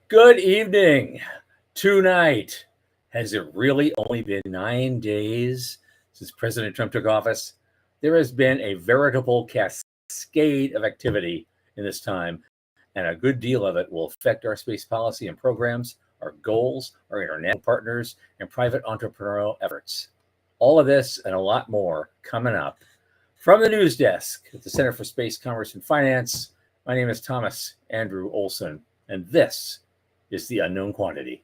Good evening. Tonight, has it really only been 9 days since President Trump took office? There has been a veritable cascade of activity in this time, and a good deal of it will affect our space policy and programs, our goals, our international partners, and private entrepreneurial efforts. All of this and a lot more coming up. From the news desk at the Center for Space Commerce and Finance, my name is Thomas Andrew Olson, and this is the unknown quantity.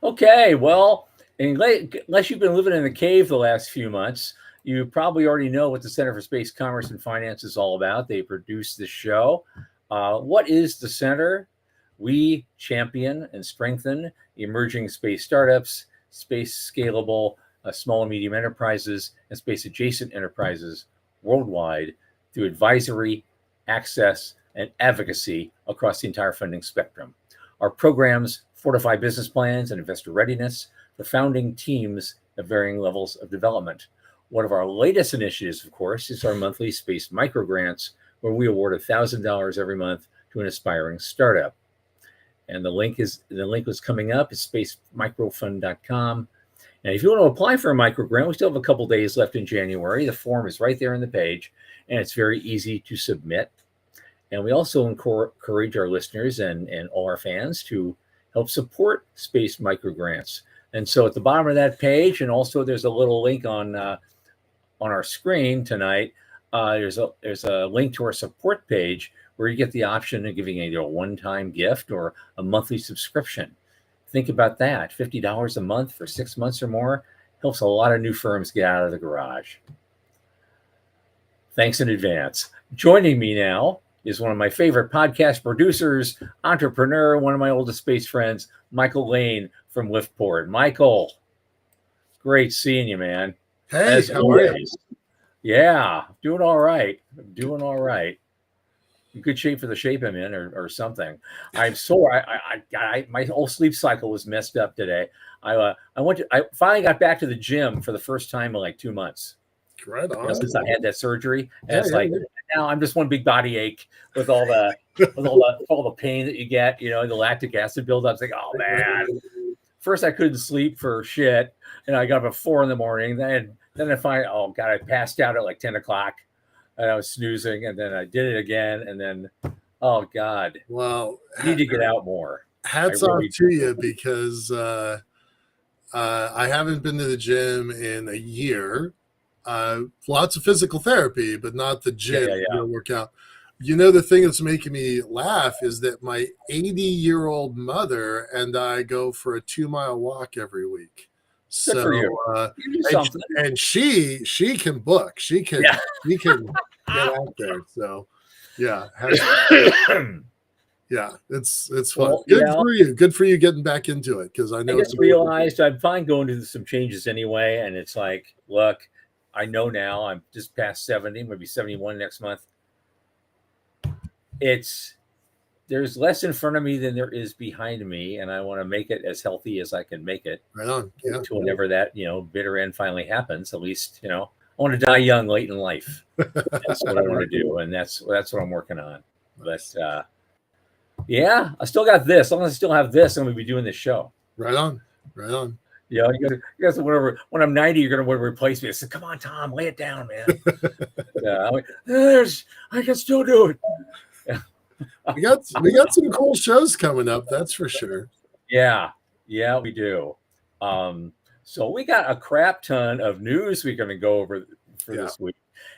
Okay, well, unless you've been living in the cave the last few months, you probably already know what the Center for Space Commerce and Finance is all about. They produce the show. What is the center? We champion and strengthen emerging space startups, space scalable small and medium enterprises, and space adjacent enterprises worldwide through advisory, access, and advocacy across the entire funding spectrum. Our programs fortify business plans and investor readiness for founding teams of varying levels of development. One of our latest initiatives, of course, is our monthly space microgrants, where we award $1,000 every month to an aspiring startup. And the link is coming up. It's spacemicrofund.com. And if you want to apply for a microgrant, we still have a couple days left in January. The form is right there on the page, and it's very easy to submit. And we also encourage our listeners and all our fans to help support space microgrants. And so at the bottom of that page, and also there's a little link on our screen tonight. There's a link to our support page where you get the option of giving either a one-time gift or a monthly subscription. Think about that. $50 a month for 6 months or more helps a lot of new firms get out of the garage. Thanks in advance. Joining me now is one of my favorite podcast producers, entrepreneur, one of my oldest space friends, Michael Lane from Liftport. Michael, great seeing you, man. Hey, as how always. Are you? Yeah, doing all right. Doing all right. In good shape for the shape I'm in, or something. I'm sore. I my whole sleep cycle was messed up today. I finally got back to the gym for the first time in like 2 months. Right on. Since I had that surgery, and now I'm just one big body ache with all the all the pain that you get. You know, the lactic acid buildup. It's like, oh man. First, I couldn't sleep for shit, and I got up at 4 a.m. Then I find, oh god, I passed out at like 10 o'clock, and I was snoozing, and then I did it again, and then, oh god, well, I need to get out more. Hats off to you, because I haven't been to the gym in a year. Lots of physical therapy, but not the gym to work out. You know, the thing that's making me laugh is that my 80-year-old mother and I go for a 2-mile walk every week. So, and she can book. She can get out there. So, yeah. Yeah, it's fun. Well, good for you. Good for you getting back into it, because I know. I just realized I'm fine going to some changes anyway, and it's like, look, I know now I'm just past 70, maybe 71 next month. There's less in front of me than there is behind me, and I want to make it as healthy as I can make it. Right on. Yeah. To whenever that, bitter end finally happens, at least, I want to die young late in life. That's what I want to do. And that's what I'm working on. But yeah, I still got this. As long as I still have this, I'm going to be doing this show. Right on. Right on. Yeah, you guys, whatever. When I'm 90, you're going to want to replace me. I said, come on, Tom, lay it down, man. Yeah, I'm like, I can still do it. Yeah. We got some cool shows coming up, that's for sure. Yeah, we do. So we got a crap ton of news we're going to go over for this week,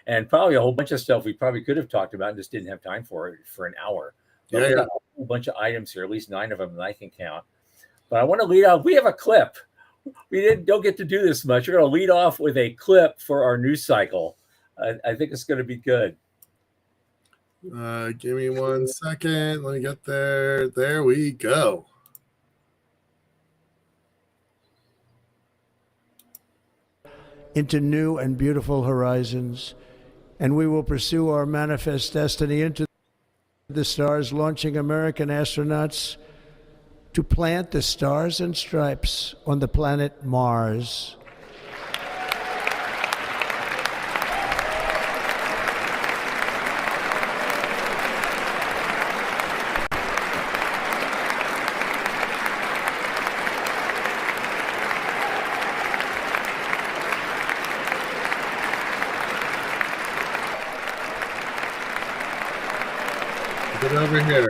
and probably a whole bunch of stuff we probably could have talked about and just didn't have time for it for an hour. But we got a whole bunch of items here, at least 9 of them that I can count. But I want to lead off. We have a clip. We don't get to do this much. We're going to lead off with a clip for our news cycle. I think it's going to be good. Give me 1 second. Let me get there. There we go. Into new and beautiful horizons and we will pursue our manifest destiny into the stars, launching American astronauts to plant the stars and stripes on the planet Mars. Get over here.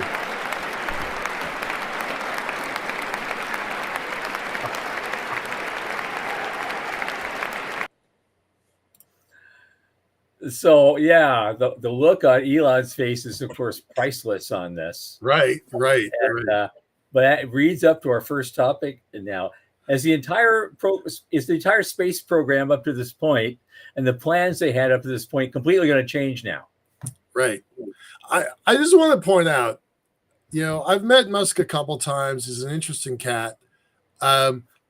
So yeah, the look on Elon's face is of course priceless on this. Right. And, but that reads up to our first topic now. As the entire space program up to this point and the plans they had up to this point completely going to change now? Right. I just want to point out, I've met Musk a couple times. He's an interesting cat.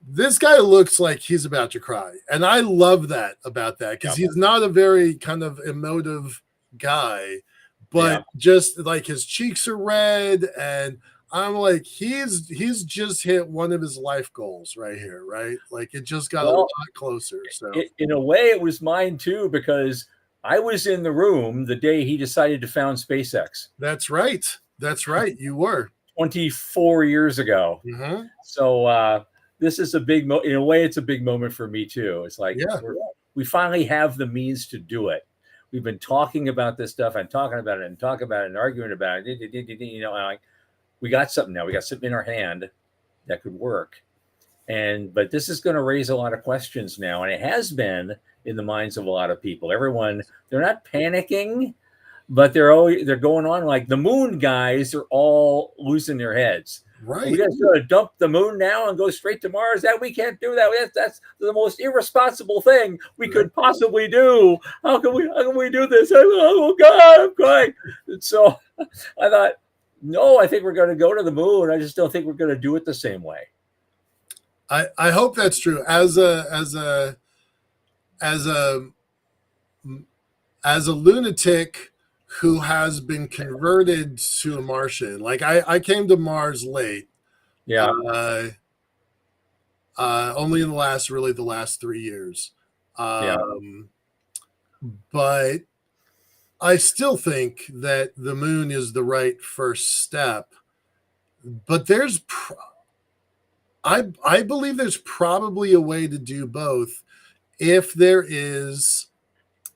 This guy looks like he's about to cry. And I love that about that because he's not a very kind of emotive guy, but just like his cheeks are red. And I'm like, he's just hit one of his life goals right here, right? Like it just got a lot closer. So in a way, it was mine too, because I was in the room the day he decided to found SpaceX. That's right. You were 24 years ago. Mm-hmm. So this is a big in a way, it's a big moment for me too. It's like we finally have the means to do it. We've been talking about this stuff and talking about it and arguing about it. Like we got something now. We got something in our hand that could work. But this is going to raise a lot of questions now, and it has been in the minds of a lot of people. They're not panicking, but they're going on like the moon guys are all losing their heads. Right. We guys going to dump the moon now and go straight to Mars? That we can't do that. That's the most irresponsible thing we could possibly do. How can we do this? Oh God, I'm crying. And so I thought, no, I think we're going to go to the moon. I just don't think we're going to do it the same way. I hope that's true. As a lunatic who has been converted to a Martian, like I came to Mars late. Yeah. Only in the last 3 years. But I still think that the moon is the right first step. But I believe there's probably a way to do both if there is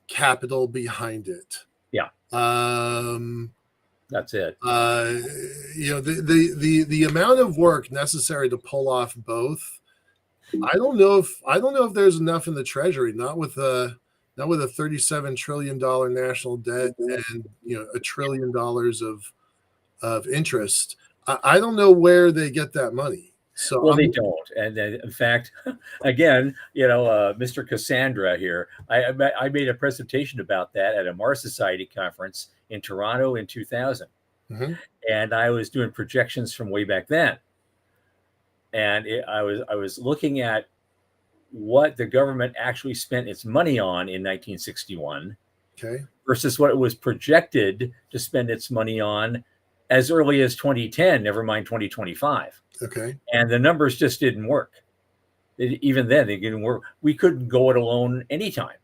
capital behind it. Yeah. That's it. The amount of work necessary to pull off both, I don't know if there's enough in the treasury, not with a $37 trillion national debt and $1 trillion of interest. I don't know where they get that money. So they don't. And then, in fact, again, Mr. Cassandra here, I made a presentation about that at a Mars Society conference in Toronto in 2000. Mm-hmm. And I was doing projections from way back then. And I was looking at what the government actually spent its money on in 1961 versus what it was projected to spend its money on as early as 2010, never mind 2025. Okay. And the numbers just didn't work. Even then, they didn't work. We couldn't go it alone anytime,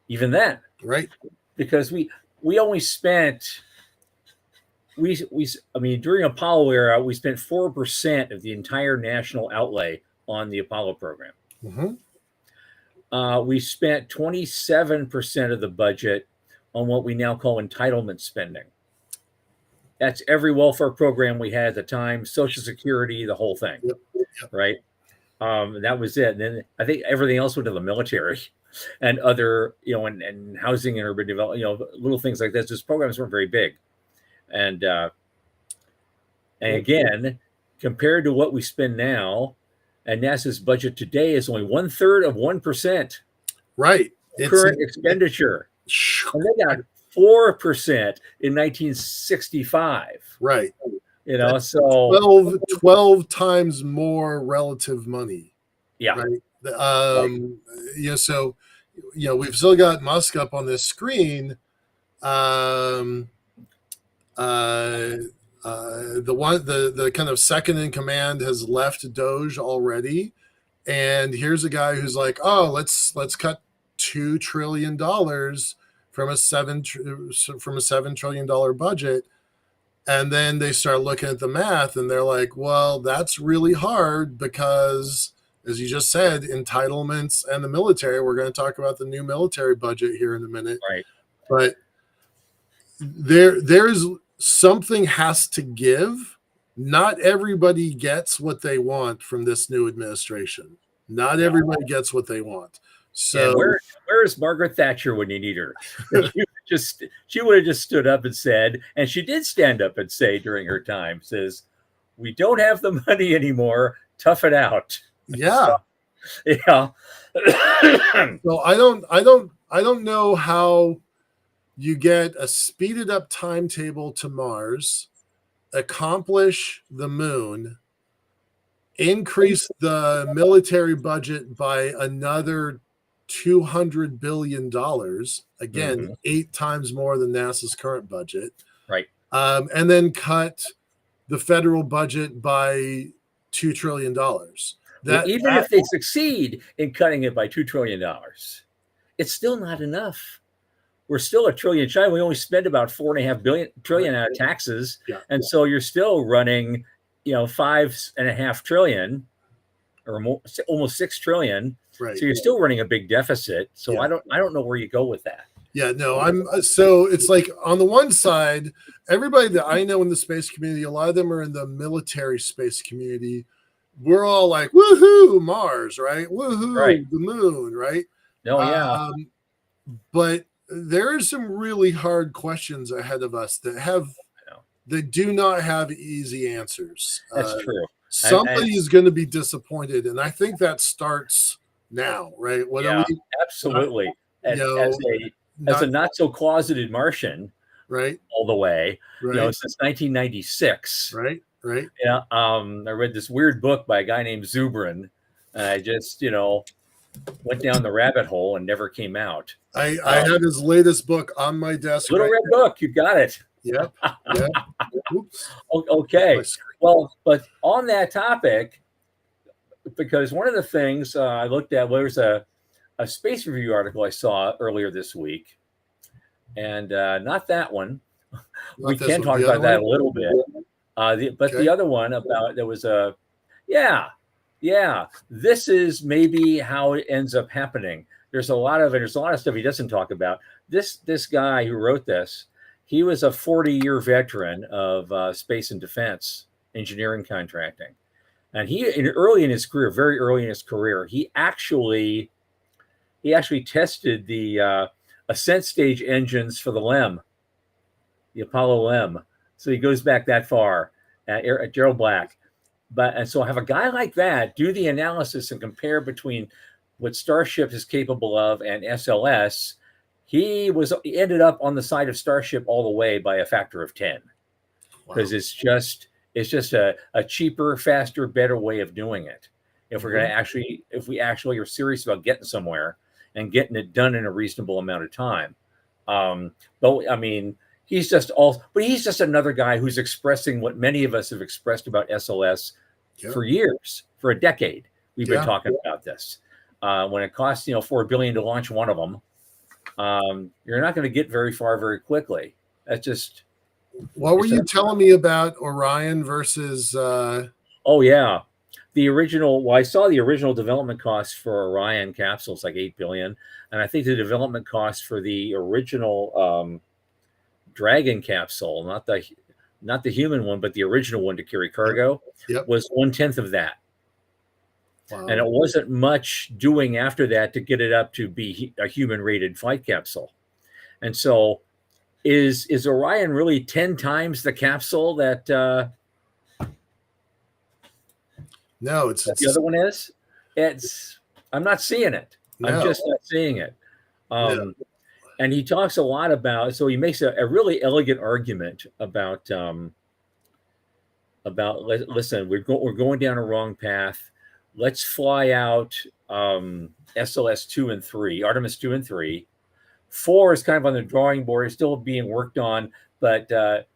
even then. Right. Because we only spent, during Apollo era, we spent 4% of the entire national outlay on the Apollo program. Mm-hmm. We spent 27% of the budget on what we now call entitlement spending. That's every welfare program we had at the time, Social Security, the whole thing, right? That was it. And then I think everything else went to the military and other, and housing and urban development, little things like this. Those programs weren't very big. And again, compared to what we spend now, and NASA's budget today is only 1/3 of 1%. Right. Current expenditure. And they got 4% in 1965. Right. That's so 12 times more relative money. Yeah. Right. So, we've still got Musk up on this screen, um, the kind of second in command has left Doge already, and here's a guy who's like, oh, let's cut $2 trillion from a $7 trillion budget. And then they start looking at the math and they're like, well, that's really hard because, as you just said, entitlements and the military. We're going to talk about the new military budget here in a minute. Right. But there's something has to give. Not everybody gets what they want from this new administration. Not everybody gets what they want. So where is Margaret Thatcher when you need her? She would have just stood up and said, and she did stand up and say during her time, says, we don't have the money anymore. Tough it out. Yeah. So, yeah. So I don't know how you get a speeded up timetable to Mars, accomplish the moon, increase the military budget by another $200 billion, again, 8 times more than NASA's current budget, right? And then cut the federal budget by $2 trillion. If they succeed in cutting it by $2 trillion, it's still not enough. We're still $1 trillion shy. We only spend about $4.5 trillion out of taxes, and so you're still running, $5.5 trillion, or more, almost $6 trillion. Right. So you're still running a big deficit. So I don't know where you go with that. Yeah, no, so it's like on the one side, everybody that I know in the space community, a lot of them are in the military space community. We're all like, woohoo, Mars, right? Woohoo, the moon, right? Oh, yeah. But there are some really hard questions ahead of us that do not have easy answers. That's true. Somebody is going to be disappointed, and I think that starts now, right? Absolutely. As a not so closeted Martian, right, all the way, since 1996, right. Yeah, I read this weird book by a guy named Zubrin, and I just went down the rabbit hole and never came out. I have his latest book on my desk. Little Red Book, you got it. Yep. Oops. Okay. Well, but on that topic, because one of the things I looked at was a Space Review article I saw earlier this week, and not that one. We can talk about that a little bit. The other one about there was this is maybe how it ends up happening. There's a lot of stuff he doesn't talk about. This guy who wrote this, he was a 40-year veteran of space and defense engineering contracting. And very early in his career, he actually tested the ascent stage engines for the LEM, the Apollo LEM. So he goes back that far at Gerald Black. And so have a guy like that do the analysis and compare between what Starship is capable of and SLS. He ended up on the side of Starship all the way by a factor of 10, because it's just a cheaper, faster, better way of doing it. If we actually are serious about getting somewhere and getting it done in a reasonable amount of time. But I mean, he's just another guy who's expressing what many of us have expressed about SLS for years, for a decade. We've been talking about this. When it costs $4 billion to launch one of them, you're not going to get very far very quickly. That's just. What were you telling me about Orion versus? Oh yeah, the original. Well, I saw the original development cost for Orion capsules like $8 billion, and I think the development cost for the original Dragon capsule, not the human one, but the original one to carry cargo, was 1/10 of that. Wow. And it wasn't much doing after that to get it up to be a human-rated flight capsule. And so, is Orion really 10 times the capsule that? No, it's the other one is. I'm not seeing it. No. I'm just not seeing it. And he talks a lot about. So he makes a really elegant argument about. Listen, we're going down a wrong path. Let's fly out SLS 2 and 3, Artemis 2 and 3. 4 is kind of on the drawing board. It's still being worked on, but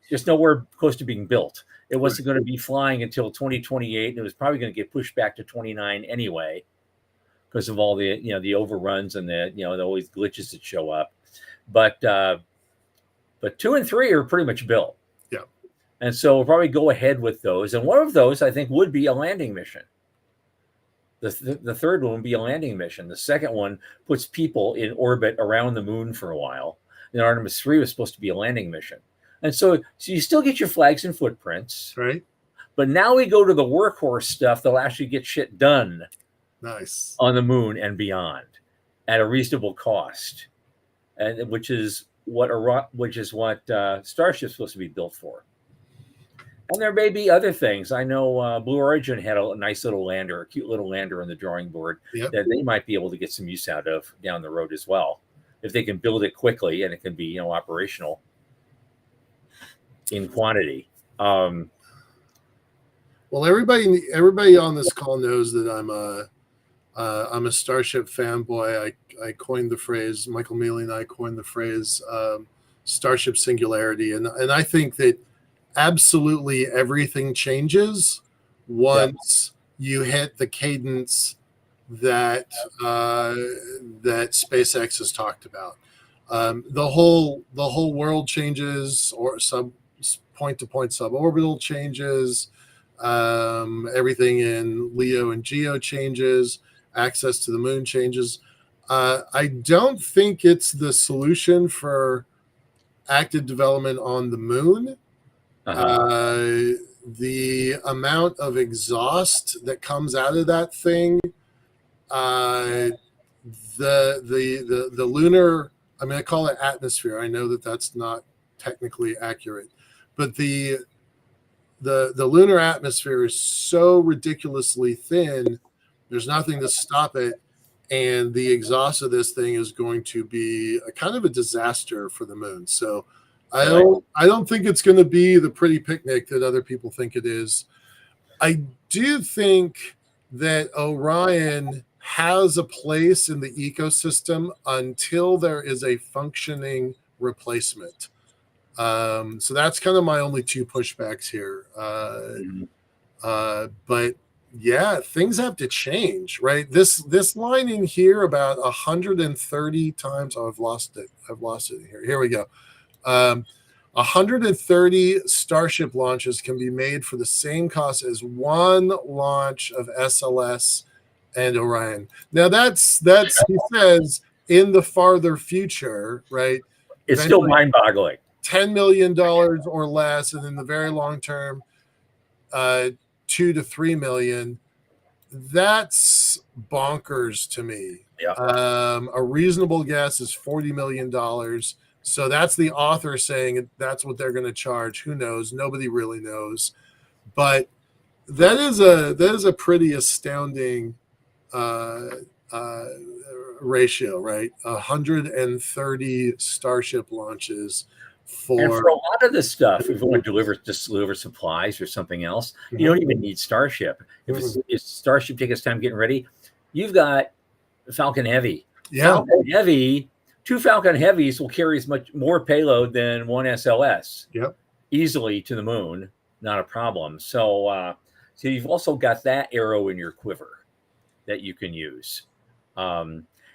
just nowhere close to being built. It wasn't going to be flying until 2028, and it was probably going to get pushed back to 29 anyway, because of all the the overruns and the the always glitches that show up. But 2 and 3 are pretty much built. Yeah, and so we'll probably go ahead with those. And one of those I think would be a landing mission. The third one would be a landing mission. The second one puts people in orbit around the moon for a while. And Artemis 3 was supposed to be a landing mission. And so you still get your flags and footprints. Right. But now we go to the workhorse stuff that'll actually get shit done. Nice. On the moon and beyond at a reasonable cost. And which is what Starship's supposed to be built for. And there may be other things. I know Blue Origin had a nice little lander, a cute little lander on the drawing board that they might be able to get some use out of down the road as well, if they can build it quickly and it can be operational in quantity. Well, everybody on this call knows that I'm a Starship fanboy. I coined the phrase. Michael Mealy and I coined the phrase Starship Singularity, and I think that absolutely everything changes once you hit the cadence that that SpaceX has talked about. The whole world changes, or point-to-point suborbital changes. Everything in LEO and GEO changes. Access to the moon changes. I don't think it's the solution for active development on the moon. The amount of exhaust that comes out of that thing, the lunar, I'm going to call it atmosphere. I know that that's not technically accurate, but the lunar atmosphere is so ridiculously thin. There's nothing to stop it, and the exhaust of this thing is going to be a kind of a disaster for the moon. So I don't think it's going to be the pretty picnic that other people think it is. I do think that Orion has a place in the ecosystem until there is a functioning replacement. So that's kind of my only two pushbacks here. But yeah, things have to change, right? This line in here about 130 times. Oh, I've lost it here. Here we go. 130 Starship launches can be made for the same cost as one launch of SLS and Orion. Now that's he says in the farther future, right? It's still mind-boggling. $10 million or less, and in the very long term, 2 to 3 million. That's bonkers to me. Yeah. A reasonable guess is $40 million. So that's the author saying that's what they're going to charge. Who knows? Nobody really knows. But that is a pretty astounding ratio, right? 130 Starship launches. And for a lot of this stuff, if you want to deliver supplies or something else, you don't even need Starship. If Starship takes its time getting ready, you've got Falcon Heavy. Yeah. Falcon Heavy, 2 Falcon Heavies will carry as much more payload than 1 SLS. Yep. Easily to the moon, not a problem. So you've also got that arrow in your quiver that you can use.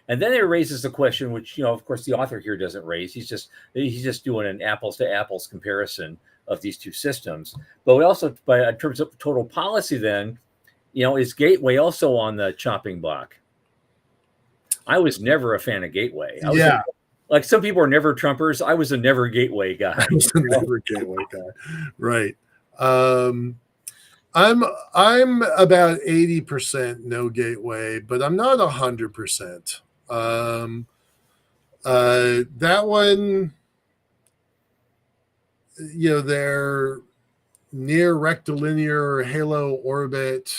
And then it raises the question, which, of course, the author here doesn't raise. He's just doing an apples to apples comparison of these two systems. But we also, in terms of total policy, then, is Gateway also on the chopping block? I was never a fan of Gateway. Like some people are never Trumpers. I was a never Gateway guy. I was a never Gateway guy. Right. I'm about 80% no Gateway, but I'm not 100%. That one, they're near rectilinear halo orbit.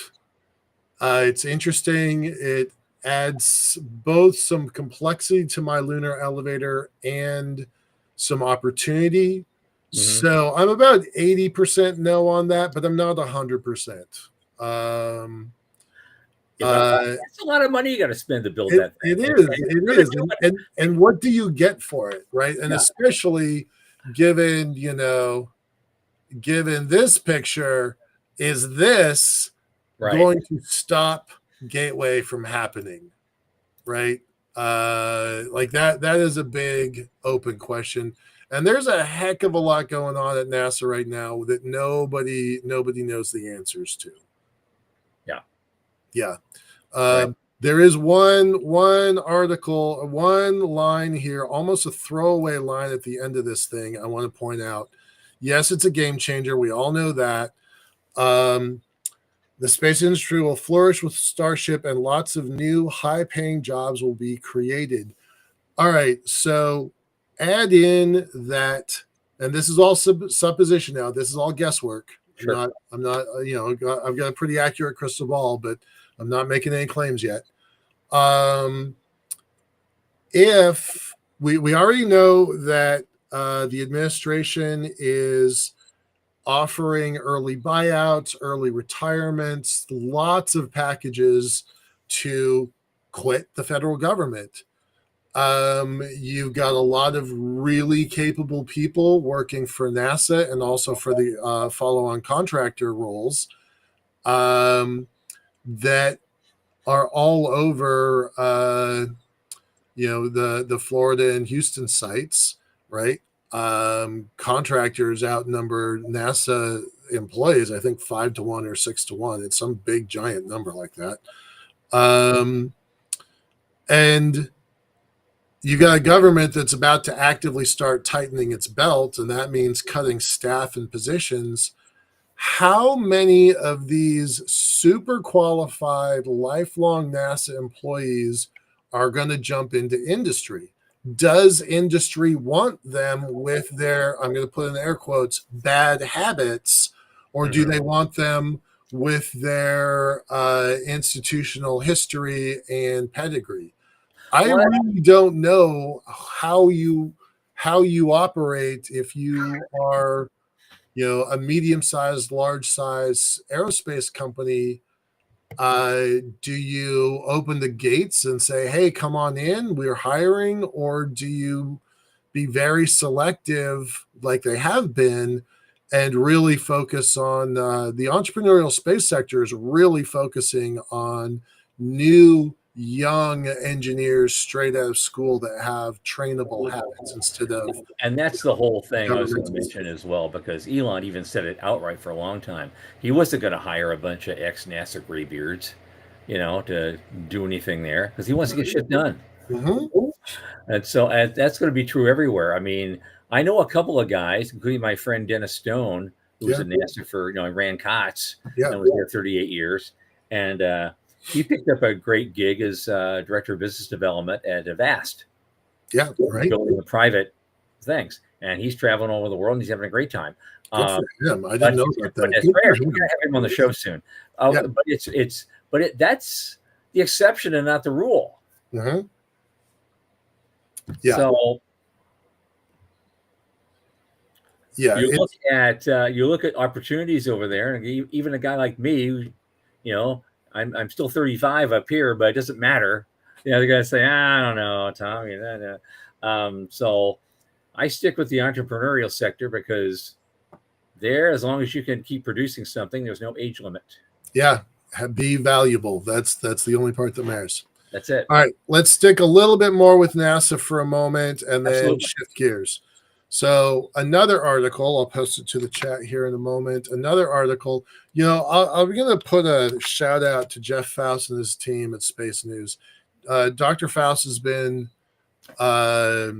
It's interesting. It adds both some complexity to my lunar elevator and some opportunity. Mm-hmm. So I'm about 80% no on that, but I'm not 100%. That's a lot of money you got to spend to build that thing. It is. And what do you get for it, right? And especially given this picture, is this going to stop Gateway from happening, right? Like that is a big open question. And there's a heck of a lot going on at NASA right now that nobody knows the answers to. Yeah. There is one article, one line here, almost a throwaway line at the end of this thing. I want to point out, yes, it's a game changer. We all know that. The space industry will flourish with Starship, and lots of new high-paying jobs will be created. All right, so add in that, and this is all supposition now. This is all guesswork. Sure. I'm not. I've got a pretty accurate crystal ball, but I'm not making any claims yet. If we already know that the administration is offering early buyouts, early retirements, lots of packages to quit the federal government. You've got a lot of really capable people working for NASA and also for the follow-on contractor roles that are all over, the Florida and Houston sites, right? Contractors outnumber NASA employees, I think 5 to 1 or 6 to 1. It's some big giant number like that. And you got a government that's about to actively start tightening its belt, and that means cutting staff and positions. How many of these super qualified, lifelong NASA employees are going to jump into industry? Does industry want them with their, I'm going to put in air quotes, bad habits, or do they want them with their institutional history and pedigree? I really don't know how you operate if you are, a medium-sized, large-size aerospace company. Do you open the gates and say, hey, come on in, we're hiring? Or do you be very selective like they have been and really focus on the entrepreneurial space sector is really focusing on new young engineers straight out of school that have trainable habits instead of. And that's the whole thing I was going to mention as well, because Elon even said it outright for a long time. He wasn't going to hire a bunch of ex-NASA graybeards, to do anything there, because he wants to get shit done. And so that's going to be true everywhere. I mean, I know a couple of guys, including my friend Dennis Stone, who was at NASA for, ran COTS and was there 38 years. And he picked up a great gig as director of business development at Avast. Yeah, right. Building the private things. And he's traveling all over the world and he's having a great time. Good for him. I didn't know about that. We're going to have him on the show soon. But that's the exception and not the rule. Yeah. So you look at opportunities over there, and even a guy like me, I'm still 35 up here, but it doesn't matter. They're going to say, I don't know, Tom. So I stick with the entrepreneurial sector because there, as long as you can keep producing something, there's no age limit. Yeah, be valuable. That's the only part that matters. That's it. All right, let's stick a little bit more with NASA for a moment and then shift gears. So another article, I'll post it to the chat here in a moment. Another article, I'm going to put a shout out to Jeff Faust and his team at Space News. Dr. Faust has been, has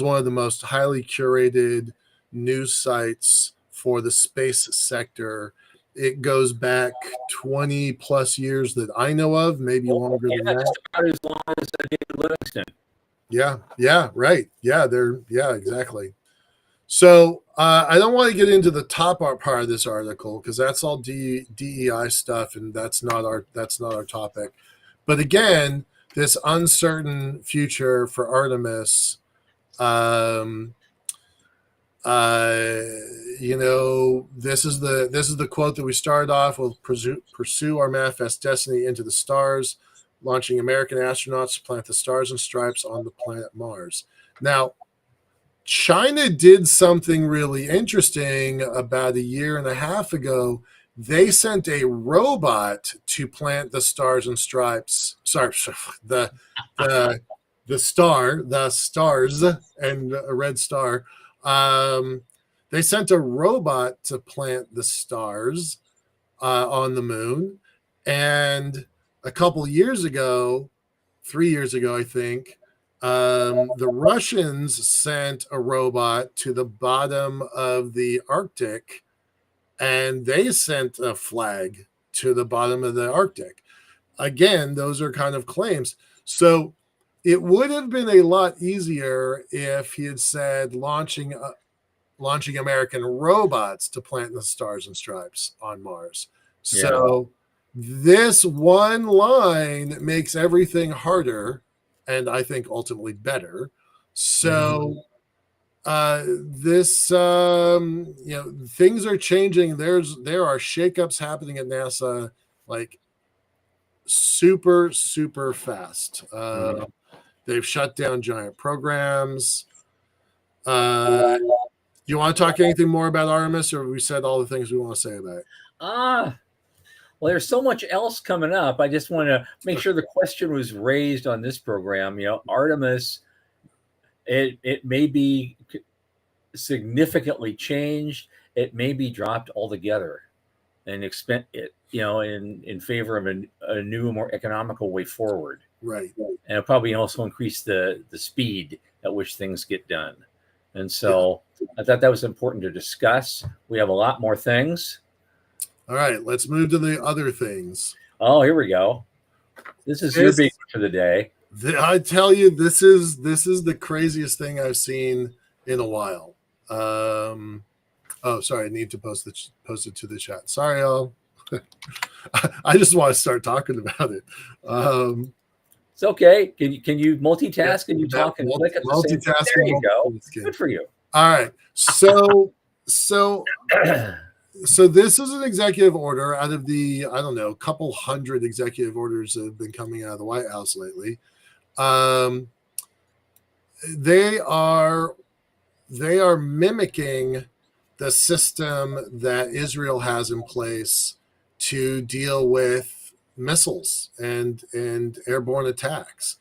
one of the most highly curated news sites for the space sector. It goes back 20 plus years that I know of, maybe longer than that. About as long as David Livingston. Yeah, right. Yeah, exactly. So I don't want to get into the top part of this article because that's all DEI stuff, and that's not our topic. But again, this uncertain future for Artemis, this is the quote that we started off with: pursue our manifest destiny into the stars, launching American astronauts to plant the stars and stripes on the planet Mars. Now, China did something really interesting about a year and a half ago. They sent a robot to plant the stars and stripes. Sorry, the stars and a red star. They sent a robot to plant the stars on the moon. And a couple years ago, 3 years ago, I think, the Russians sent a robot to the bottom of the Arctic, and they sent a flag to the bottom of the Arctic. Again, those are kind of claims. So it would have been a lot easier if he had said launching American robots to plant the stars and stripes on Mars. Yeah. So this one line makes everything harder, and I think ultimately better. So things are changing. There are shakeups happening at NASA, like super, super fast. They've shut down giant programs. You want to talk anything more about Artemis, or have we said all the things we want to say about it? Well, there's so much else coming up. I just want to make sure the question was raised on this program. Artemis, it may be significantly changed. It may be dropped altogether and expend it, in favor of a new, more economical way forward. Right. And it'll probably also increase the speed at which things get done. And so I thought that was important to discuss. We have a lot more things. All right, let's move to the other things. Oh, here we go. This is your big for the day. I tell you, this is the craziest thing I've seen in a while. Sorry, I need to post it to the chat. Sorry, y'all. I just want to start talking about it. It's okay. Can you multitask? Can you talk and click at the same time? There you go. Good for you. All right. So this is an executive order out of the, I don't know, couple hundred executive orders that have been coming out of the White House lately. They are mimicking the system that Israel has in place to deal with missiles and airborne attacks.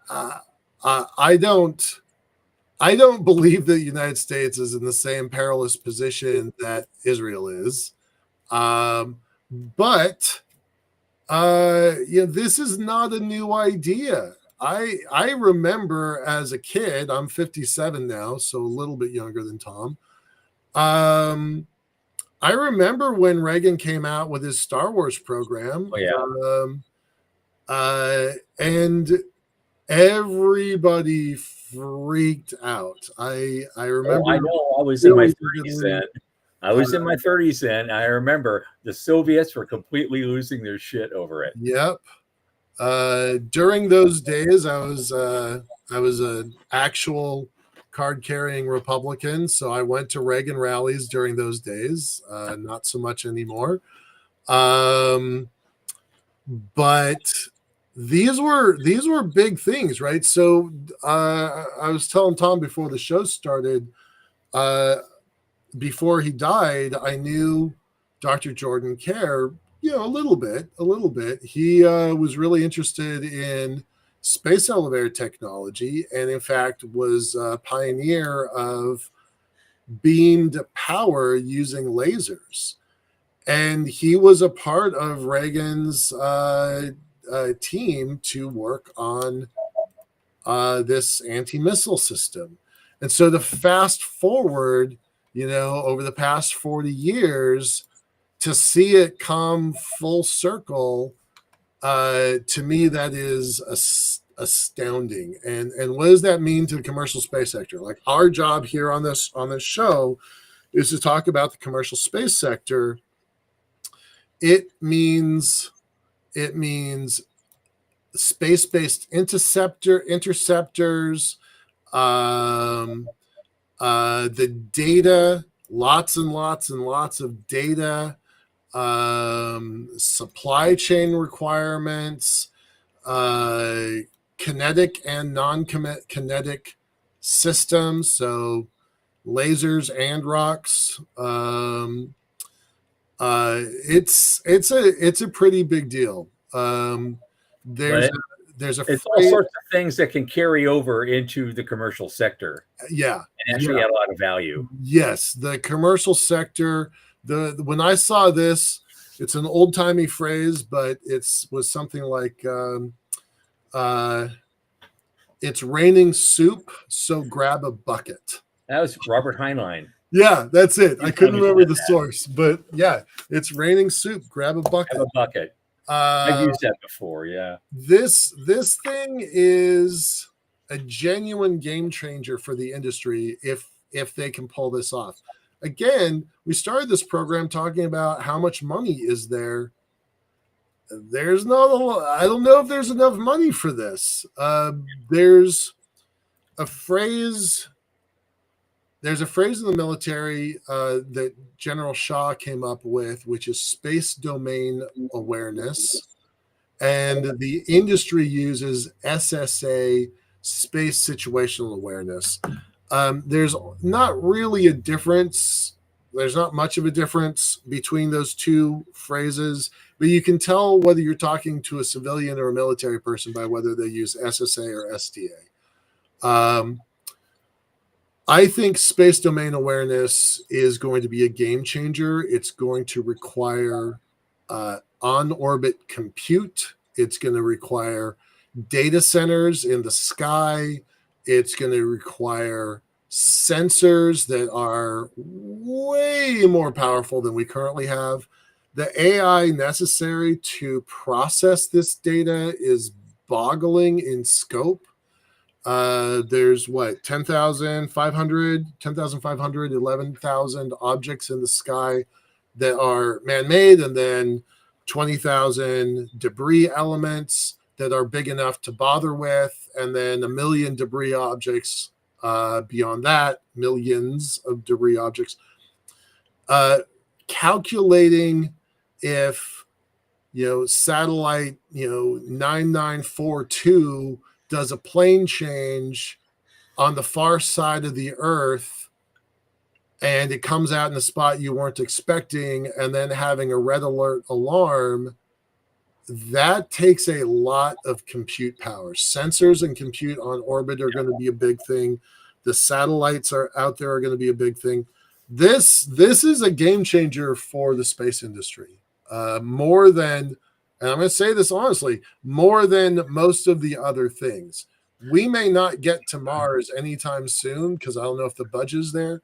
I don't believe that the United States is in the same perilous position that Israel is. But this is not a new idea. I remember as a kid, I'm 57 now, so a little bit younger than Tom. I remember when Reagan came out with his Star Wars program. Oh, yeah. And everybody freaked out. I remember. I know. I was in my 30s then. I was in my 30s then. I remember the Soviets were completely losing their shit over it. Yep. During those days, I was an actual card-carrying Republican, so I went to Reagan rallies during those days. Not so much anymore. But these were big things, right? So I was telling Tom before the show started, before he died, I knew Dr. Jordan Kerr, a little bit. He was really interested in space elevator technology, and in fact was a pioneer of beamed power using lasers. And he was a part of Reagan's team to work on this anti-missile system. And so to fast forward, over the past 40 years, to see it come full circle, to me, that is astounding. And what does that mean to the commercial space sector? Like, our job here on this show is to talk about the commercial space sector. It means space-based interceptors, the data lots and lots and lots of data, supply chain requirements, kinetic and non-kinetic systems, so lasers and rocks. It's a pretty big deal. There's a it's all sorts of things that can carry over into the commercial sector. Yeah, and actually add a lot of value. Yes, the commercial sector. When I saw this, it's an old timey phrase, but was something like, "It's raining soup, so grab a bucket." That was Robert Heinlein. Yeah, that's it. I couldn't remember the source, but yeah, it's raining soup. Grab a bucket. Grab a bucket. I've used that before. Yeah. This thing is a genuine game changer for the industry if they can pull this off. Again, we started this program talking about how much money is there. There's not. I don't know if there's enough money for this. There's a phrase. There's a phrase in the military that General Shaw came up with, which is space domain awareness. And the industry uses SSA, space situational awareness. There's not really a difference. There's not much of a difference between those two phrases, but you can tell whether you're talking to a civilian or a military person by whether they use SSA or SDA. I think space domain awareness is going to be a game changer. It's going to require on-orbit compute. It's going to require data centers in the sky. It's going to require sensors that are way more powerful than we currently have. The AI necessary to process this data is boggling in scope. There's 10,500, 11,000 objects in the sky that are man-made, and then 20,000 debris elements that are big enough to bother with, and then 1 million debris objects beyond that, millions of debris objects. Calculating if satellite 9942 does a plane change on the far side of the Earth and it comes out in a spot you weren't expecting, and then having a red alert alarm, that takes a lot of compute power. Sensors and compute on orbit are going to be a big thing. The satellites are out there are going to be a big thing. This is a game changer for the space industry. More than, and I'm going to say this honestly, more than most of the other things. We may not get to Mars anytime soon because I don't know if the budget's there.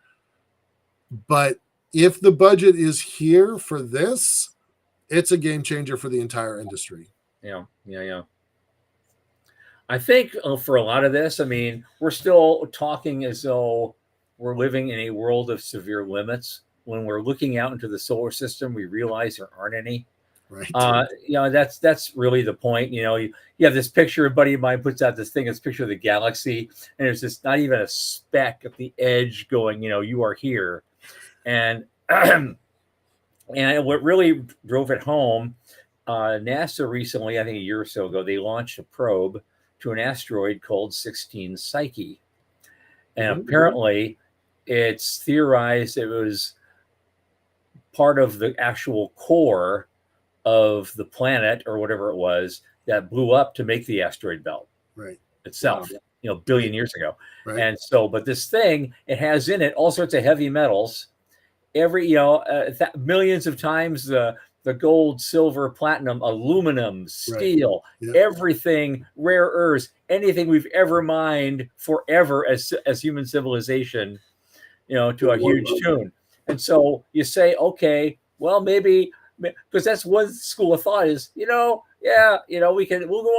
But if the budget is here for this, it's a game changer for the entire industry. Yeah. I think for a lot of this, we're still talking as though we're living in a world of severe limits. When we're looking out into the solar system, we realize there aren't any. Right. That's really the point. You have this picture, a buddy of mine puts out this picture of the galaxy, and there's this not even a speck at the edge going, you are here. And and what really drove it home, NASA recently, I think a year or so ago, they launched a probe to an asteroid called 16 Psyche. And apparently it's theorized it was part of the actual core of the planet or whatever it was that blew up to make the asteroid belt itself, billion years ago. Right. And so, but this thing, it has in it all sorts of heavy metals, millions of times the gold, silver, platinum, aluminum, steel, everything, rare earths, anything we've ever mined forever as human civilization, to a huge tune. And so you say, okay, well, maybe, because that's one school of thought is, we'll go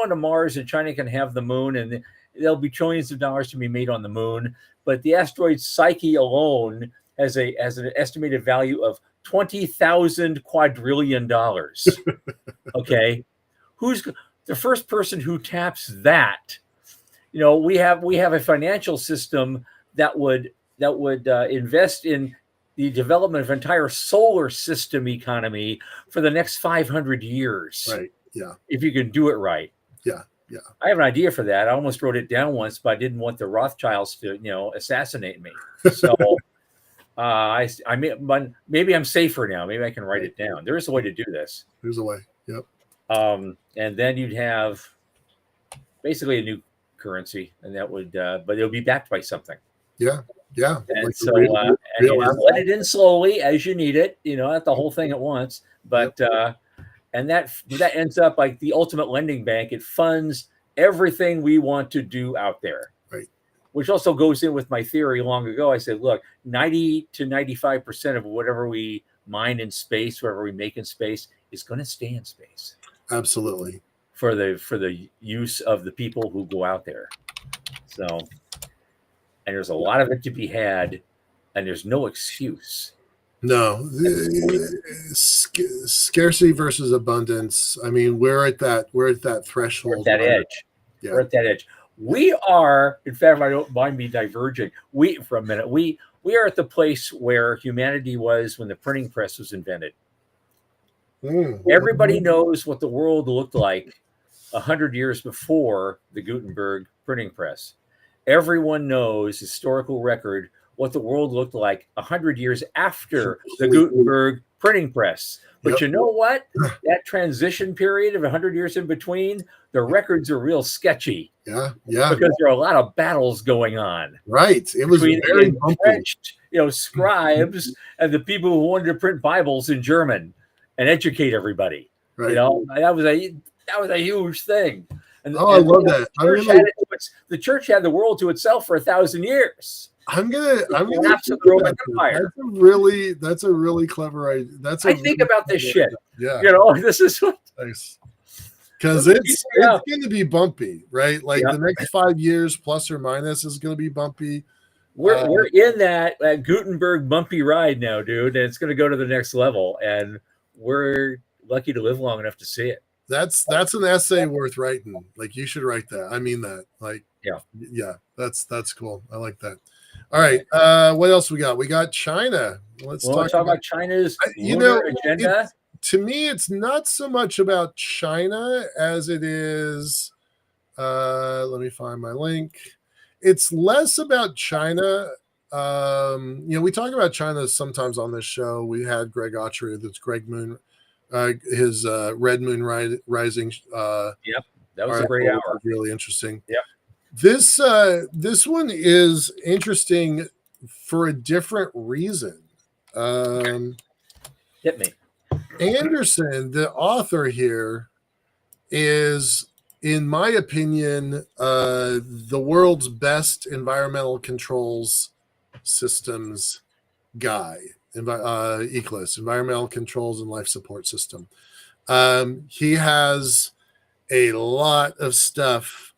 on to Mars and China can have the moon and there'll be trillions of dollars to be made on the moon. But the asteroid Psyche alone has an estimated value of $20,000 quadrillion. Okay. Who's the first person who taps that? We have a financial system that would invest in the development of entire solar system economy for the next 500 years. Right. Yeah. If you can do it right. Yeah. Yeah. I have an idea for that. I almost wrote it down once, but I didn't want the Rothschilds to, assassinate me. So maybe I'm safer now. Maybe I can write it down. There is a way to do this. There's a way. Yep. And then you'd have basically a new currency, and that would, but it'll be backed by something. Yeah. Yeah. And like so, and you just let it in slowly as you need it, not the whole thing at once. But, and that ends up like the ultimate lending bank. It funds everything we want to do out there. Right. Which also goes in with my theory long ago. I said, look, 90 to 95% of whatever we mine in space, whatever we make in space, is going to stay in space. Absolutely. For the use of the people who go out there. So, and there's a lot of it to be had, and there's no excuse. No, scarcity versus abundance. I mean, we're at that threshold. We're at that edge. Yeah. We're at that edge. We are, in fact, if I don't mind me diverging, we are at the place where humanity was when the printing press was invented. Everybody knows what the world looked like 100 years before the Gutenberg printing press. Everyone knows historical record what the world looked like 100 years after the Gutenberg printing press. But you know what? That transition period of 100 years in between, the records are real sketchy. Yeah. Because there are a lot of battles going on. Right. It was very entrenched, scribes and the people who wanted to print Bibles in German and educate everybody. Right. That was a huge thing. And, I love that. The church had the world to itself for 1,000 years. I'm gonna that's a really clever idea. I think about this shit. Yeah. This is what nice. Because it's going to be bumpy, right? Like the next 5 years, plus or minus, is going to be bumpy. We're in that Gutenberg bumpy ride now, dude, and it's going to go to the next level. And we're lucky to live long enough to see it. That's an essay worth writing. Like, you should write that. I mean that. Like, yeah. That's cool. I like that. All right. What else we got? We got China. Let's talk about China's agenda. To me, it's not so much about China as it is. Let me find my link. It's less about China. We talk about China sometimes on this show. We had Greg Autry, that's Greg Moon, his Red Moon Rising. Yep, that was a great hour. Really interesting. Yep. This one is interesting for a different reason. Hit me. Anderson, the author here, is, in my opinion, the world's best environmental controls systems guy. ECLSS, Environmental Controls and Life Support System. He has a lot of stuff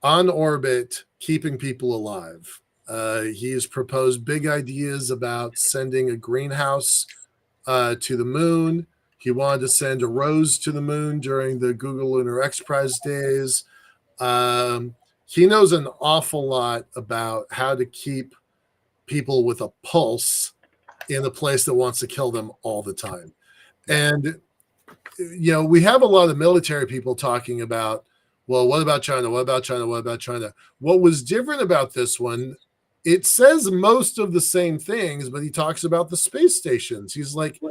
on orbit keeping people alive. He's proposed big ideas about sending a greenhouse to the moon. He wanted to send a rose to the moon during the Google Lunar X Prize days. He knows an awful lot about how to keep people with a pulse in a place that wants to kill them all the time. And, we have a lot of military people talking about, well, what about China? What about China? What about China? What was different about this one, it says most of the same things, but he talks about the space stations. He's like,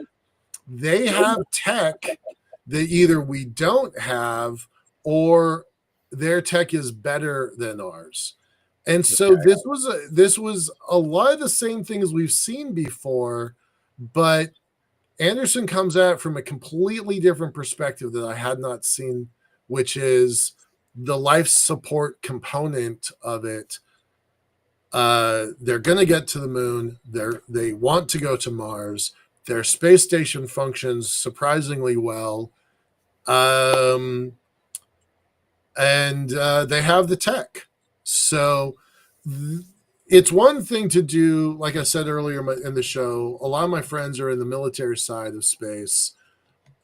they have tech that either we don't have or their tech is better than ours. And so this was a lot of the same things we've seen before, but Anderson comes at it from a completely different perspective that I had not seen, which is the life support component of it. They're going to get to the moon. They want to go to Mars. Their space station functions surprisingly well. And they have the tech. So it's one thing to do, like I said earlier in the show, a lot of my friends are in the military side of space.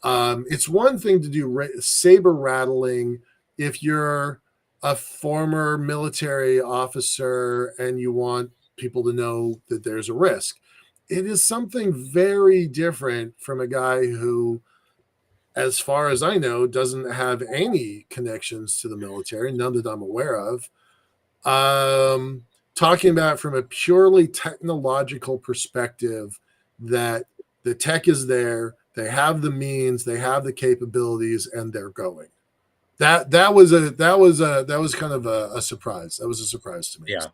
It's one thing to do saber rattling if you're a former military officer and you want people to know that there's a risk. it is something very different from a guy who, as far as I know, doesn't have any connections to the military, none that I'm aware of. Talking about from a purely technological perspective, that the tech is there, they have the means, they have the capabilities, and they're going. That was kind of a surprise. That was a surprise to me. Yeah.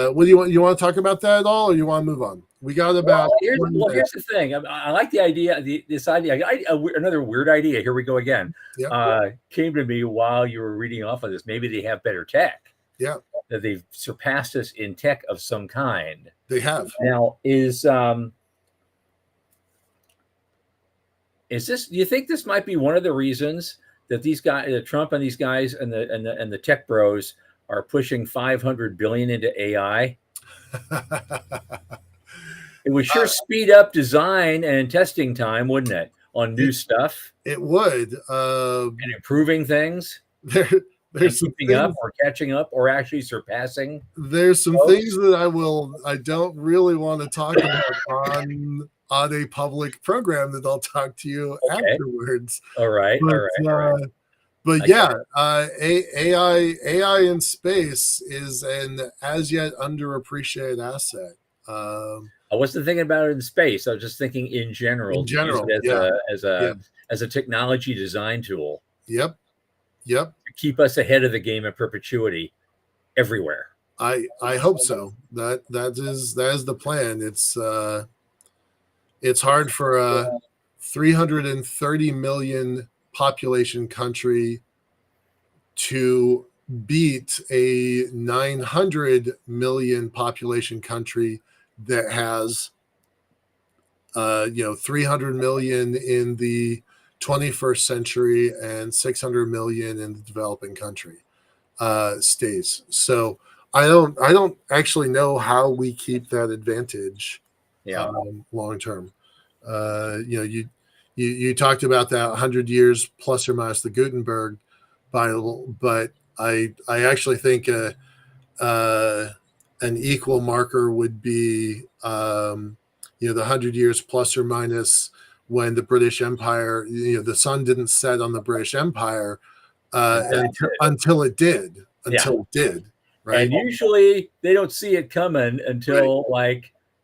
What do you want? You want to talk about that at all, or you want to move on? We got about. Here's the thing. I like the idea. This idea. Another weird idea. Here we go again. Yeah. Came to me while you were reading off of this. Maybe they have better tech. Yeah. That they've surpassed us in tech of some kind. They have. Now, is this? Do you think this might be one of the reasons that these guys, Trump and these guys, and the tech bros are pushing $500 billion into AI? It would sure speed up design and testing time, wouldn't it, on new stuff? It would. And improving things. There's keeping up or catching up or actually surpassing. There's some things that I don't really want to talk about on a public program that I'll talk to you afterwards. All right. But yeah, AI in space is an as yet underappreciated asset. I wasn't thinking about it in space. I was just thinking in general. As a technology design tool. Yep. To keep us ahead of the game in perpetuity everywhere. I hope so. That is the plan. It's hard for a 330 million population country to beat a 900 million population country that has 300 million in the 21st century and 600 million in the developing country states. So I don't actually know how we keep that advantage long term. You talked about that 100 years plus or minus the Gutenberg Bible, but I actually think an equal marker would be the 100 years plus or minus when the British Empire, the sun didn't set on the British Empire until it did. Right. And usually they don't see it coming until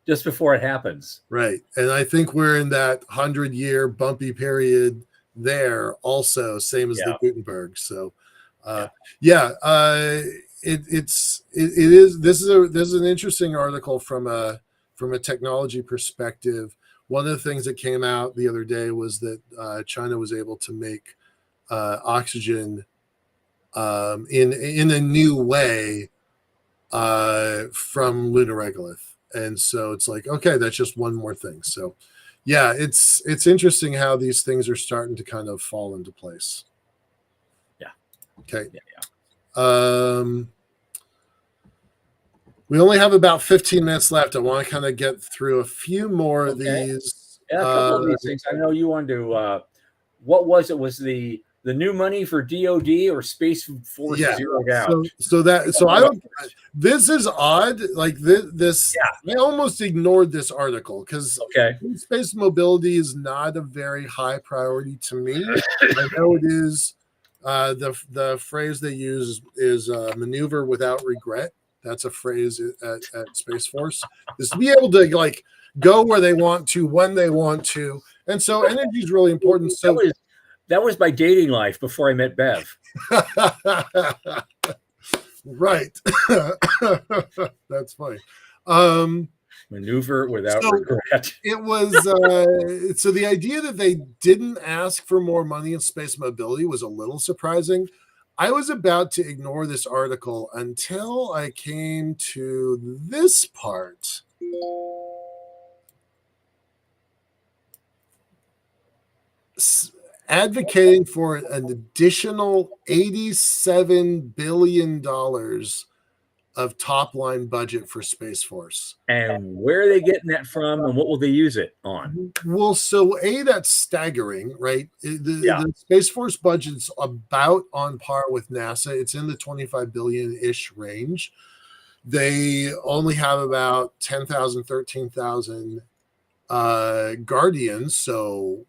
just before it happens. Right. And I think we're in that 100-year bumpy period there also, same as the Gutenberg. So this is an interesting article from a technology perspective. One of the things that came out the other day was that China was able to make oxygen in a new way from lunar regolith. And so it's like, okay, that's just one more thing. So yeah, it's interesting how these things are starting to kind of fall into place. Yeah. Okay. We only have about 15 minutes left. I want to kind of get through a few more of these. Yeah, a couple of these things. I know you wanted to. What was it? Was the new money for DoD or Space Force zeroed out? So I don't. This is odd. Like this. I almost ignored this article because space mobility is not a very high priority to me. I know it is. The phrase they use is maneuver without regret. That's a phrase at Space Force, is to be able to go where they want to, when they want to. And so energy is really important. So that was my dating life before I met Bev. Right. That's funny. Maneuver without regret. It was so the idea that they didn't ask for more money in space mobility was a little surprising. I was about to ignore this article until I came to this part. Advocating for an additional $87 billion of top line budget for Space Force. And where are they getting that from, and what will they use it on? Well, so that's staggering, right? The Space Force budget's about on par with NASA. It's in the 25 billion-ish range. they only have about 10,000, 13,000 Guardians, so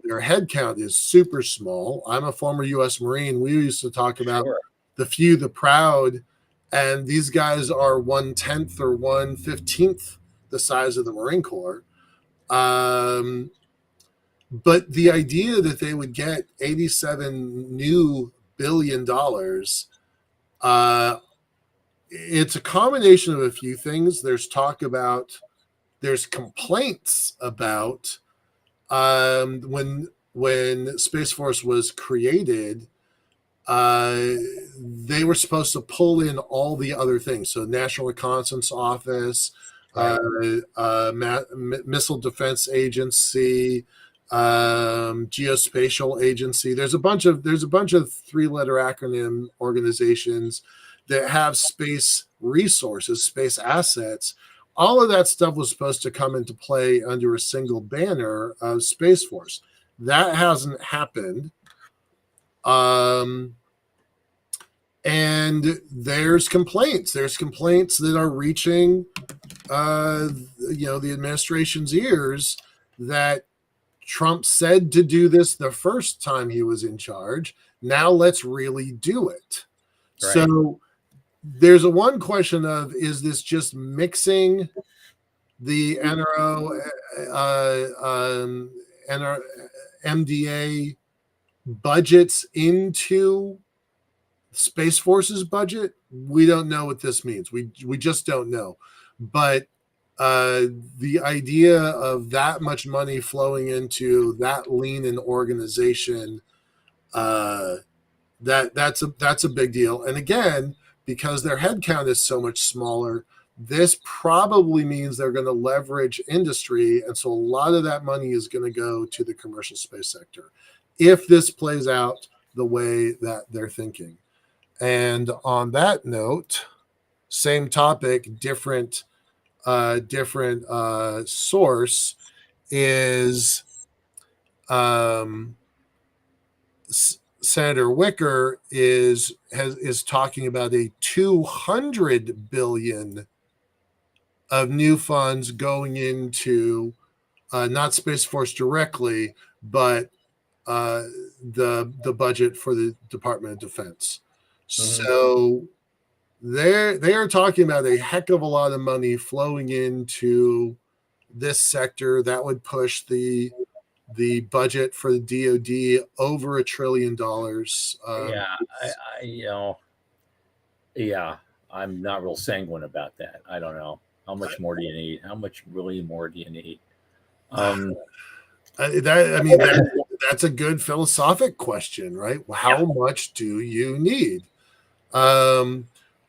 their head count is super small. I'm a former U.S. Marine. We used to talk about the few, the proud, and these guys are 1/10 or 1/15 the size of the Marine Corps. But the idea that they would get $87 new billion, it's a combination of a few things. There's complaints about when Space Force was created, they were supposed to pull in all the other things. So National Reconnaissance Office, Missile Defense Agency, Geospatial Agency. There's a bunch of 3-letter acronym organizations that have space resources, space assets. All of that stuff was supposed to come into play under a single banner of Space Force. That hasn't happened. And there's complaints. There's complaints that are reaching, the administration's ears that Trump said to do this the first time he was in charge. Now let's really do it. Right. So there's a one question of, is this just mixing the NRO, MDA budgets into Space Force's budget? We don't know what this means. We just don't know. But the idea of that much money flowing into that lean an organization, that's a big deal. And again, because their headcount is so much smaller, this probably means they're going to leverage industry, and so a lot of that money is going to go to the commercial space sector if this plays out the way that they're thinking. And on that note, same topic, different source is Senator Wicker is talking about a $200 billion of new funds going into not Space Force directly, but the budget for the Department of Defense. Mm-hmm. So they are talking about a heck of a lot of money flowing into this sector that would push the budget for the DoD over $1 trillion. I'm not real sanguine about that. I don't know. How much more do you need? How much really more do you need? That's a good philosophic question, right? How much do you need?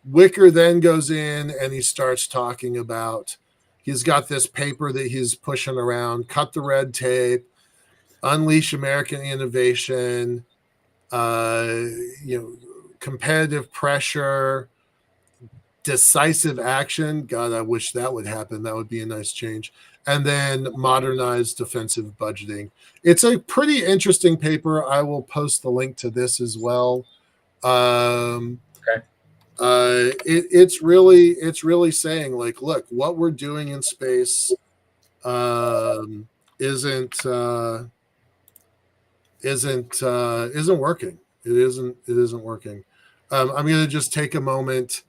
Wicker then goes in and he starts talking about, he's got this paper that he's pushing around, cut the red tape, unleash American innovation, competitive pressure, decisive action. God, I wish that would happen. That would be a nice change. And then modernize defensive budgeting. It's a pretty interesting paper. I will post the link to this as well. It's really saying, like, look, what we're doing in space isn't working. It isn't working. I'm going to just take a moment.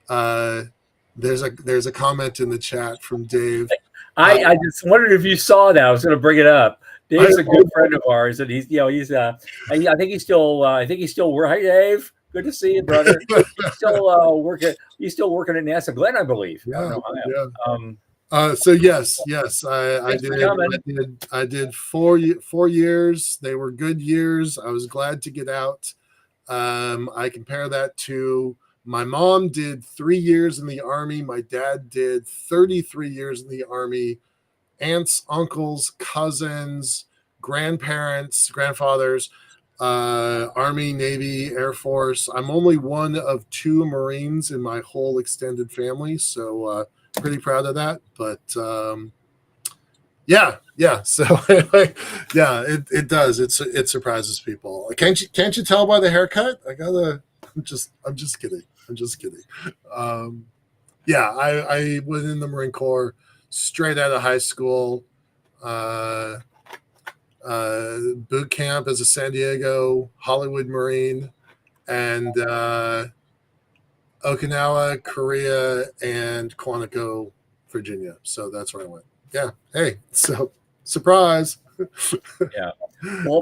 There's a comment in the chat from Dave. I just wondered if you saw that. I was going to bring it up. Dave's a good friend of ours, and he's I think he's still working. Hey, Dave, good to see you, brother. He's still working. He's still working at NASA Glenn, I believe. Yeah. So yes, I did 4 years. They were good years. I was glad to get out. I compare that to my mom did 3 years in the Army. My dad did 33 years in the Army. Aunts, uncles, cousins, grandparents, grandfathers, Army, Navy, Air Force. I'm only one of 2 Marines in my whole extended family, so pretty proud of that. But yeah. So it does. It surprises people. Can't you tell by the haircut? I'm just kidding. Yeah, I was in the Marine Corps straight out of high school. Boot camp as a San Diego Hollywood Marine, and Okinawa, Korea, and Quantico, Virginia. So that's where I went. Yeah. Hey, so surprise. Yeah. Well,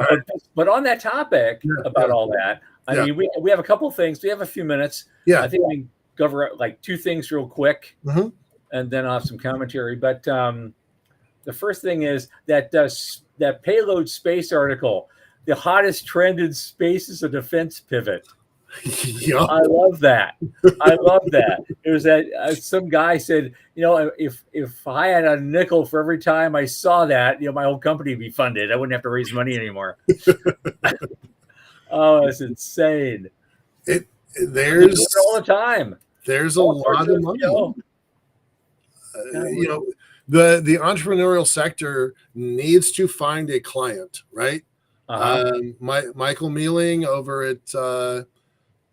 but on that topic about all that, I mean, we have a couple of things. We have a few minutes. Yeah. I think we can cover like two things real quick, and then I'll have some commentary. But the first thing is that that Payload Space article, the hottest trend in space is a defense pivot. Yeah. I love that. I love that. It was that some guy said, if I had a nickel for every time I saw that, my whole company would be funded. I wouldn't have to raise money anymore. Oh, it's insane. There's all the time. There's a lot of money. The entrepreneurial sector needs to find a client, right? Michael Mealing over at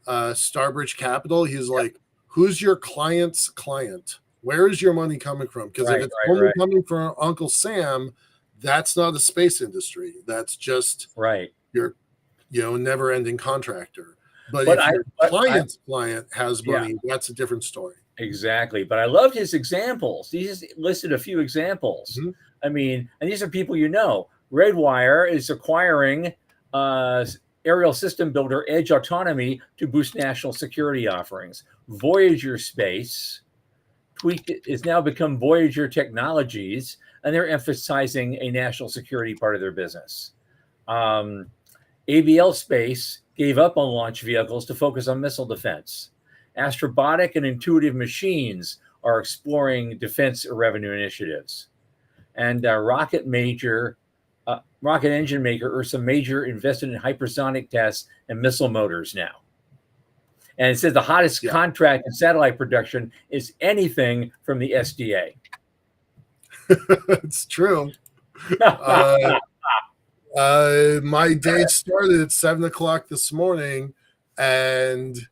Starbridge Capital, he's like, who's your client's client? Where is your money coming from? Because if it's only coming from Uncle Sam, that's not a space industry. That's just your never-ending contractor. But if your client's client has money, that's a different story. Exactly. But I loved his examples. He just listed a few examples. I mean, and these are people Redwire is acquiring aerial system builder Edge Autonomy to boost national security offerings. Voyager Space is now become Voyager Technologies, and they're emphasizing a national security part of their business. ABL Space gave up on launch vehicles to focus on missile defense. Astrobotic and Intuitive Machines are exploring defense revenue initiatives. And rocket engine maker Ursa Major invested in hypersonic tests and missile motors now. And it says the hottest contract in satellite production is anything from the SDA. It's true. My day started at 7:00 this morning, and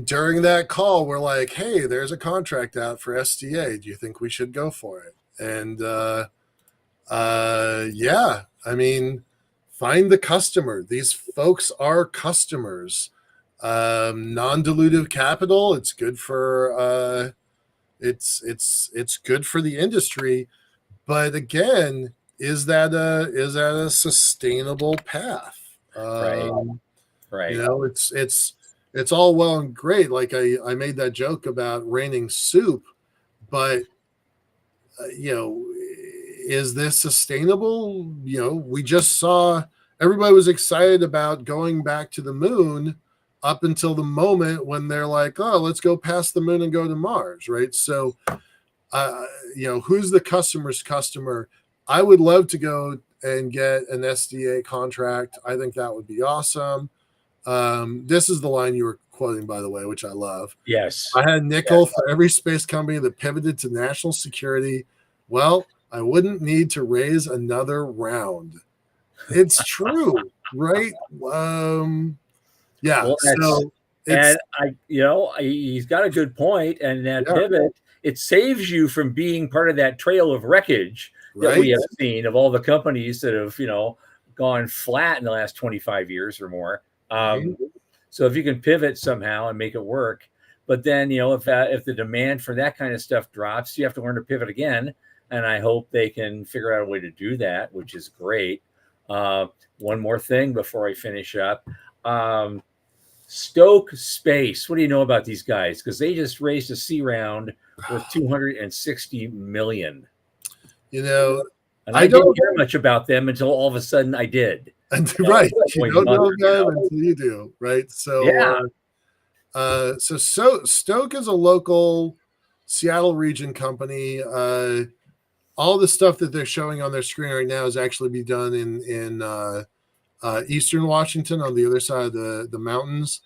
during that call, we're like, "Hey, there's a contract out for SDA. Do you think we should go for it?" And I mean, find the customer. These folks are customers. Non-dilutive capital. It's good for it's good for the industry, but again, is that a sustainable path? Right. It's all well and great. Like I made that joke about raining soup, but is this sustainable? We just saw everybody was excited about going back to the moon up until the moment when they're like, oh, let's go past the moon and go to Mars, right? So, who's the customer's customer? I would love to go and get an SDA contract. I think that would be awesome. This is the line you were quoting, by the way, which I love. Yes. I had a nickel for every space company that pivoted to national security. Well, I wouldn't need to raise another round. It's true, right? Yeah. Well, he's got a good point, and that pivot, it saves you from being part of that trail of wreckage that we have seen of all the companies that have, gone flat in the last 25 years or more. So if you can pivot somehow and make it work, but then, if the demand for that kind of stuff drops, you have to learn to pivot again. And I hope they can figure out a way to do that, which is great. One more thing before I finish up. Stoke Space. What do you know about these guys? Because they just raised a C round worth $260 million. And I didn't hear much about them until all of a sudden I did. Right. You don't know them until you do, right? So so Stoke is a local Seattle region company. All the stuff that they're showing on their screen right now is actually be done in Eastern Washington on the other side of the mountains.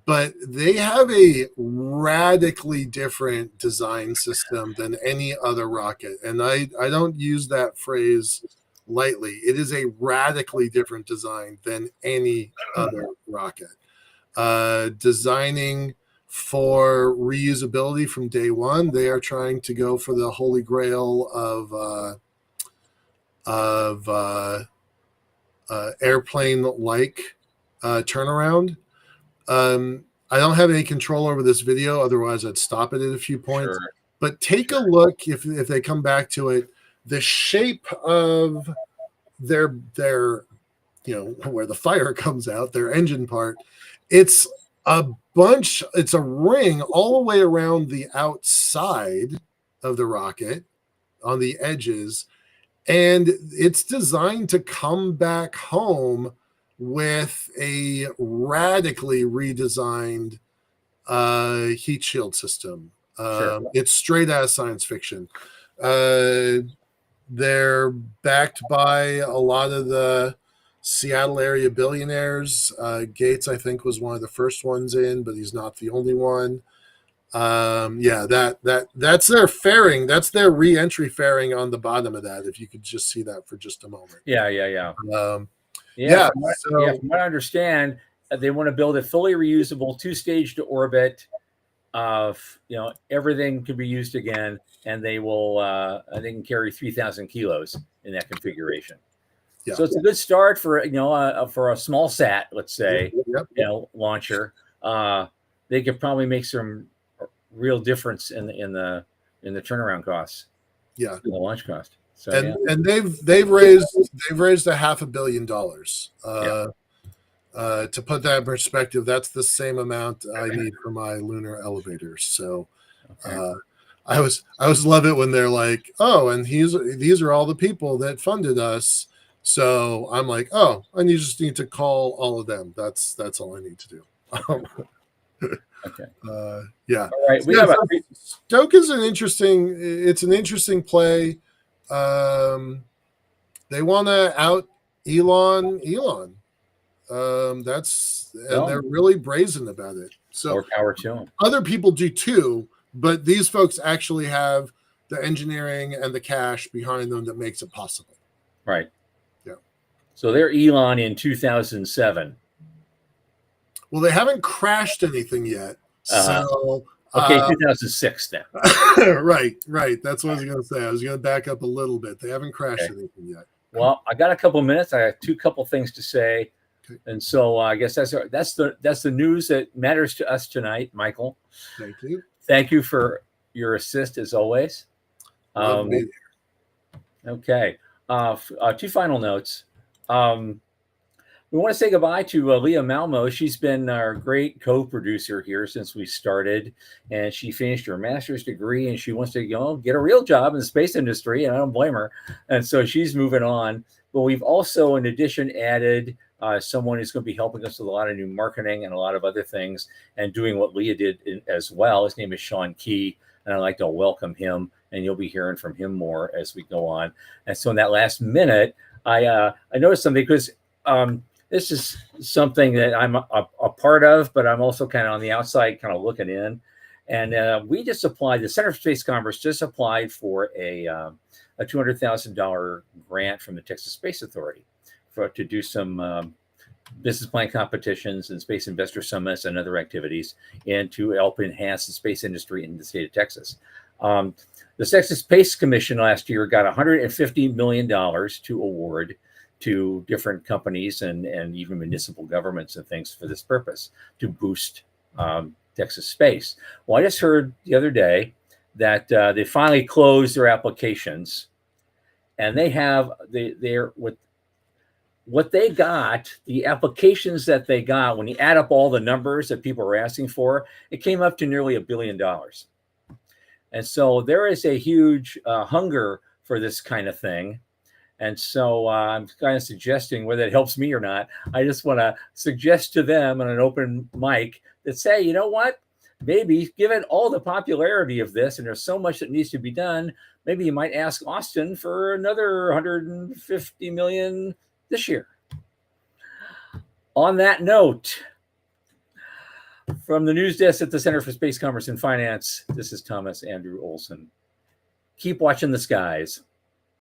But they have a radically different design system than any other rocket. And I don't use that phrase lightly. It is a radically different design than any other rocket. Designing for reusability from day one. They are trying to go for the holy grail of airplane-like turnaround. I don't have any control over this video, otherwise I'd stop it at a few points. Sure. But take a look, if they come back to it, the shape of their where the fire comes out, their engine part, it's a ring all the way around the outside of the rocket on the edges, and it's designed to come back home with a radically redesigned heat shield system. Sure. It's straight out of science fiction. They're backed by a lot of the Seattle area billionaires. Gates, I think, was one of the first ones in, but he's not the only one. That's their fairing. That's their re-entry fairing on the bottom of that. If you could just see that for just a moment. Yeah. From what I understand, they want to build a fully reusable 2-stage to orbit. Everything can be used again, and they can carry 3,000 kilos in that configuration. Yeah. So it's a good start for a small sat, let's say, launcher. They could probably make some real difference in the turnaround costs. Yeah, the launch cost. So and they've raised $500 million. To put that in perspective, that's the same amount I need for my lunar elevators. So I always love it when they're like, oh, and these are all the people that funded us. So I'm like, oh, and you just need to call all of them. That's all I need to do. Okay. Yeah. All right. Stoke is an interesting play. They want to out Elon. They're really brazen about it. So more power to them. Other people do too, but these folks actually have the engineering and the cash behind them that makes it possible. Right. Yeah. So they're Elon in 2007. Well, they haven't crashed anything yet. So 2006 then. Right. That's what I was going to say. I was going to back up a little bit. They haven't crashed anything yet. Well, I got a couple minutes. I have couple things to say. And so I guess that's the news that matters to us tonight, Michael. Thank you. Thank you for your assist as always. Okay. 2 final notes. We want to say goodbye to Leah Malmo. She's been our great co-producer here since we started, and she finished her master's degree, and she wants to get a real job in the space industry, and I don't blame her. And so she's moving on. But we've also, in addition, added someone who's going to be helping us with a lot of new marketing and a lot of other things, and doing what Leah did as well. His name is Sean Key, and I'd like to welcome him, and you'll be hearing from him more as we go on. And so in that last minute, I noticed something, because this is something that I'm a part of, but I'm also kind of on the outside, kind of looking in. And we just applied, the Center for Space Commerce just applied for a $200,000 grant from the Texas Space Authority to do some business plan competitions and space investor summits and other activities, and to help enhance the space industry in the state of Texas. The Texas Space Commission last year got $150 million to award to different companies and even municipal governments and things for this purpose, to boost Texas space. Well, I just heard the other day that they finally closed their applications, and they're what they got, the applications that they got, when you add up all the numbers that people were asking for, it came up to nearly $1 billion. And so there is a huge hunger for this kind of thing. And so I'm kind of suggesting, whether it helps me or not, I just want to suggest to them on an open mic that say, you know what, maybe given all the popularity of this, and there's so much that needs to be done, maybe you might ask Austin for another $150 million this year. On that note, from the news desk at the Center for Space Commerce and Finance, this is Thomas Andrew Olson. Keep watching the skies.